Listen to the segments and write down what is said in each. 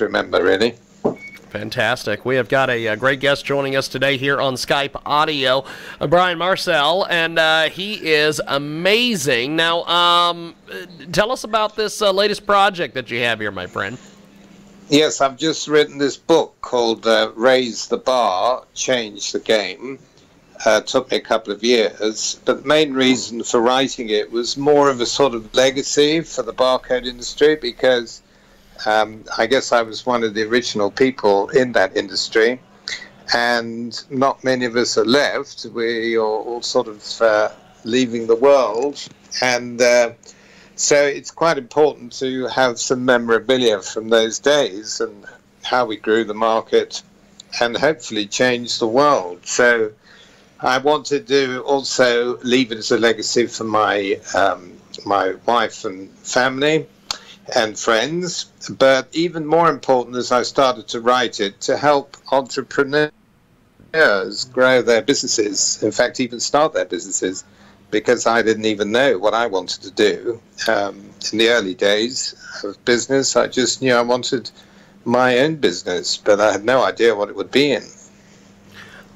remember, really. Fantastic. We have got a great guest joining us today here on Skype audio, Brian Marcel, and he is amazing. Now, tell us about this latest project that you have here, my friend. Yes, I've just written this book called Raise the Bar, Change the Game. Took me a couple of years, but the main reason for writing it was more of a sort of legacy for the barcode industry, because I guess I was one of the original people in that industry, and not many of us are left. We are all sort of leaving the world, and so it's quite important to have some memorabilia from those days and how we grew the market and hopefully change the world. So I wanted to also leave it as a legacy for my my wife and family and friends, but even more important, as I started to write it, to help entrepreneurs grow their businesses, in fact even start their businesses, because I didn't even know what I wanted to do in the early days of business. I just knew I wanted my own business, but I had no idea what it would be in.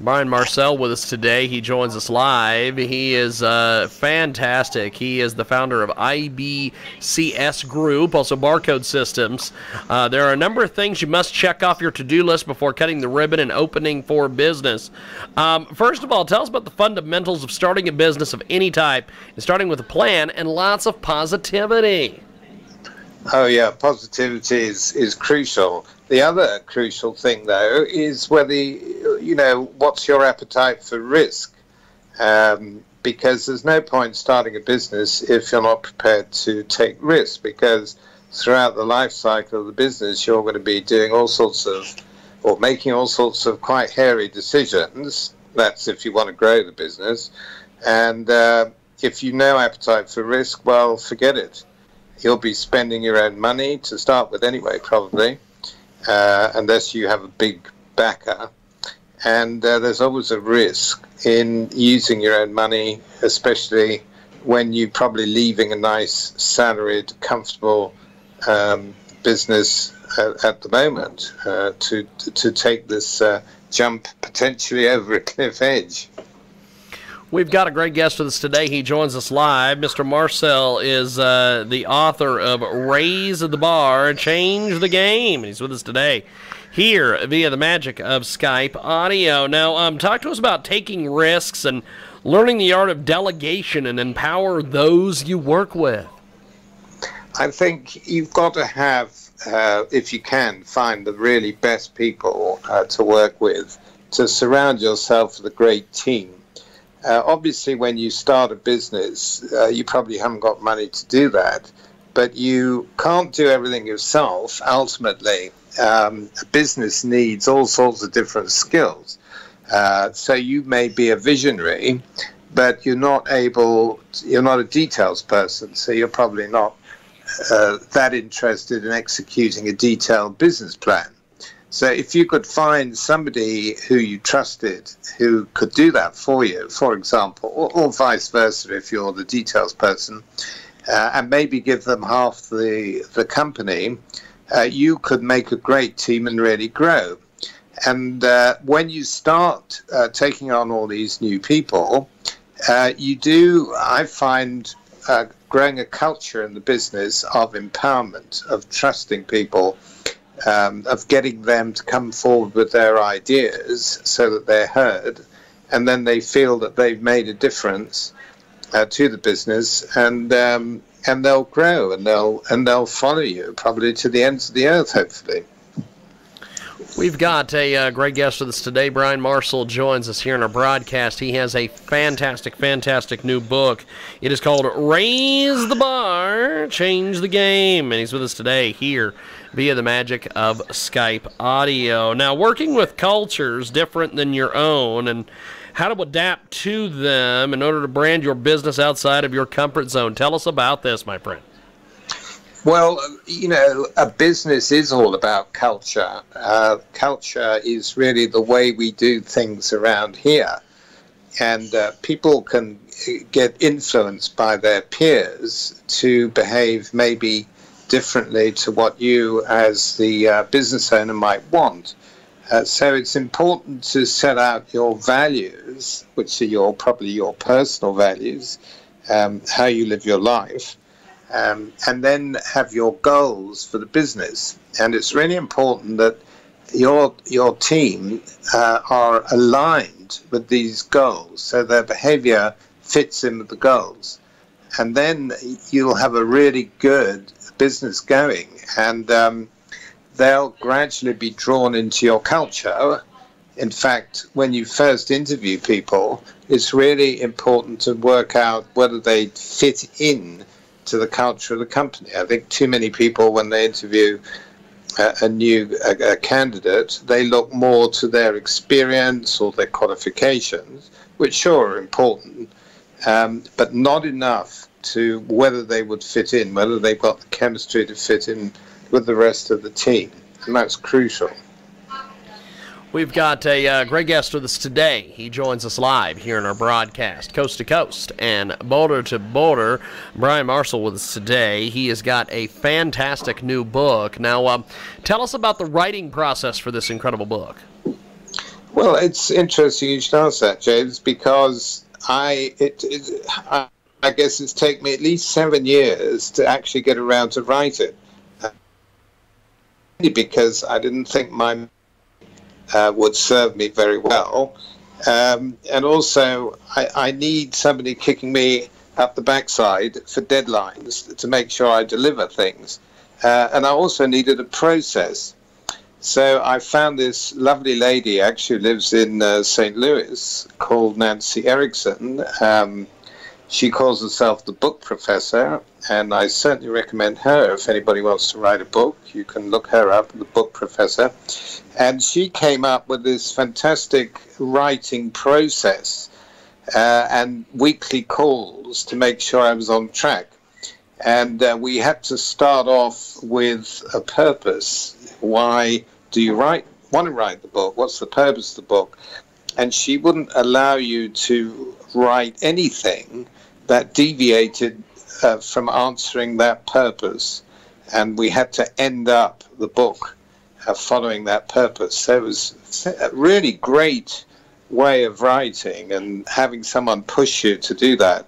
Brian Marcel with us today. He joins us live. He is fantastic. He is the founder of IBCS Group, also Barcode Systems. There are a number of things you must check off your to-do list before cutting the ribbon and opening for business. First of all, tell us about the fundamentals of starting a business of any type, and starting with a plan and lots of positivity. Oh yeah, positivity is crucial. The other crucial thing, though, is whether, you know, what's your appetite for risk? Because there's no point starting a business if you're not prepared to take risks, because throughout the life cycle of the business, you're going to be doing all sorts of, or making all sorts of quite hairy decisions. That's if you want to grow the business. And if you no appetite for risk, well, forget it. You'll be spending your own money to start with anyway, probably, unless you have a big backer. And there's always a risk in using your own money, especially when you're probably leaving a nice, salaried, comfortable business at the moment to take this jump potentially over a cliff edge. We've got a great guest with us today. He joins us live. Mr. Marcel is the author of Raise the Bar, Change the Game. He's with us today here via the magic of Skype audio. Now, talk to us about taking risks and learning the art of delegation and empower those you work with. I think you've got to have, if you can, find the really best people to work with, to surround yourself with a great team. Obviously, when you start a business, you probably haven't got money to do that, but you can't do everything yourself. Ultimately, a business needs all sorts of different skills. So you may be a visionary, but you're not a details person, so you're probably not that interested in executing a detailed business plan. So if you could find somebody who you trusted who could do that for you, for example, or vice versa if you're the details person, and maybe give them half the company, you could make a great team and really grow. And when you start taking on all these new people, I find, growing a culture in the business of empowerment, of trusting people, of getting them to come forward with their ideas so that they're heard, and then they feel that they've made a difference to the business, and they'll grow and they'll follow you probably to the ends of the earth, hopefully. We've got a great guest with us today. Brian Marcel joins us here in our broadcast. He has a fantastic, fantastic new book. It is called Raise the Bar, Change the Game. And he's with us today here via the magic of Skype audio. Now, working with cultures different than your own and how to adapt to them in order to brand your business outside of your comfort zone. Tell us about this, my friend. Well, you know, a business is all about culture. Culture is really the way we do things around here. And people can get influenced by their peers to behave maybe differently to what you as the business owner might want. So it's important to set out your values, which are probably your personal values, how you live your life, and then have your goals for the business. And it's really important that your team are aligned with these goals, so their behavior fits in with the goals. And then you'll have a really good business going, and they'll gradually be drawn into your culture. In fact, when you first interview people, it's really important to work out whether they fit in to the culture of the company. I think too many people, when they interview a new candidate, they look more to their experience or their qualifications, which sure are important, but not enough to whether they would fit in, whether they've got the chemistry to fit in with the rest of the team. And that's crucial. We've got a great guest with us today. He joins us live here in our broadcast, coast to coast and border to border. Brian Marcel with us today. He has got a fantastic new book. Now, tell us about the writing process for this incredible book. Well, it's interesting you should ask that, James, because I guess it's taken me at least 7 years to actually get around to write it. Because I didn't think mine would serve me very well. And also, I need somebody kicking me up the backside for deadlines to make sure I deliver things. And I also needed a process. So I found this lovely lady, actually lives in St. Louis, called Nancy Erickson. She calls herself the book professor, and I certainly recommend her. If anybody wants to write a book, you can look her up, the book professor. And she came up with this fantastic writing process and weekly calls to make sure I was on track. And we had to start off with a purpose. Why do you want to write the book? What's the purpose of the book? And she wouldn't allow you to write anything that deviated from answering that purpose. And we had to end up the book following that purpose. So it was a really great way of writing, and having someone push you to do that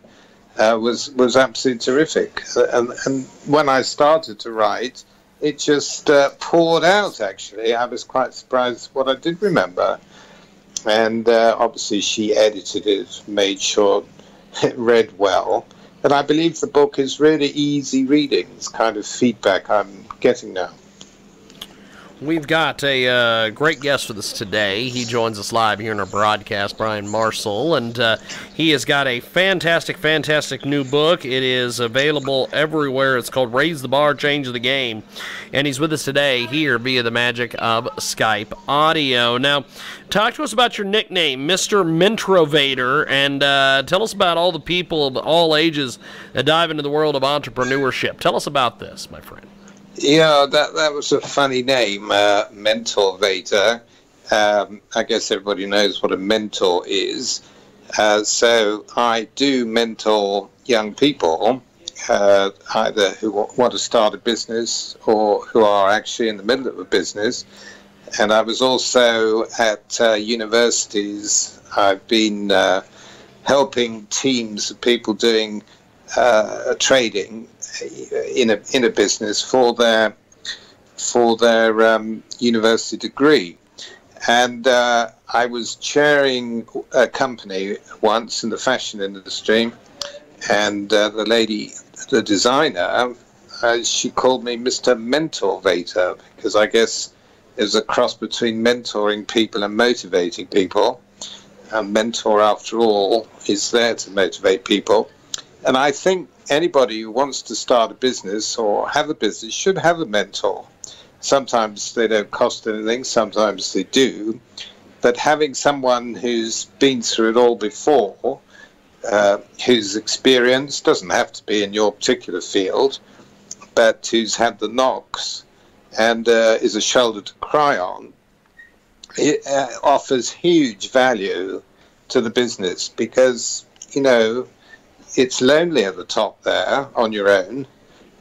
was absolutely terrific. And when I started to write, it just poured out, actually. I was quite surprised what I did remember. And obviously she edited it, made sure it read well. And I believe the book is really easy reading. It's kind of feedback I'm getting now. We've got a great guest with us today. He joins us live here in our broadcast, Brian Marcel, and he has got a fantastic, fantastic new book. It is available everywhere. It's called Raise the Bar, Change the Game, and he's with us today here via the magic of Skype audio. Now, talk to us about your nickname, Mr. Mentrovator, and tell us about all the people of all ages that dive into the world of entrepreneurship. Tell us about this, my friend. Yeah, that was a funny name, Mentorvator. I guess everybody knows what a mentor is. So I do mentor young people, either who want to start a business or who are actually in the middle of a business. And I was also at universities. I've been helping teams of people doing trading in a business for their university degree. And I was chairing a company once in the fashion industry, and the lady, the designer, she called me Mr. Mentorvator, because I guess there's a cross between mentoring people and motivating people. A mentor, after all, is there to motivate people. And I think anybody who wants to start a business or have a business should have a mentor. Sometimes they don't cost anything, sometimes they do. But having someone who's been through it all before, whose experience doesn't have to be in your particular field, but who's had the knocks and is a shoulder to cry on, it offers huge value to the business, because, you know, it's lonely at the top there on your own,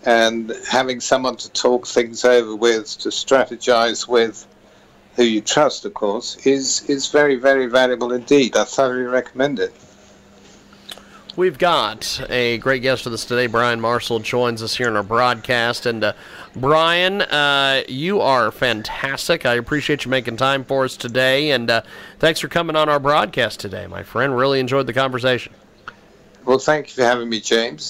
and having someone to talk things over with, to strategize with, who you trust, of course, is very, very valuable indeed. I thoroughly recommend it. We've got a great guest with us today. Brian Marcel joins us here in our broadcast. And Brian, you are fantastic. I appreciate you making time for us today. And thanks for coming on our broadcast today, my friend. Really enjoyed the conversation. Well, thank you for having me, James.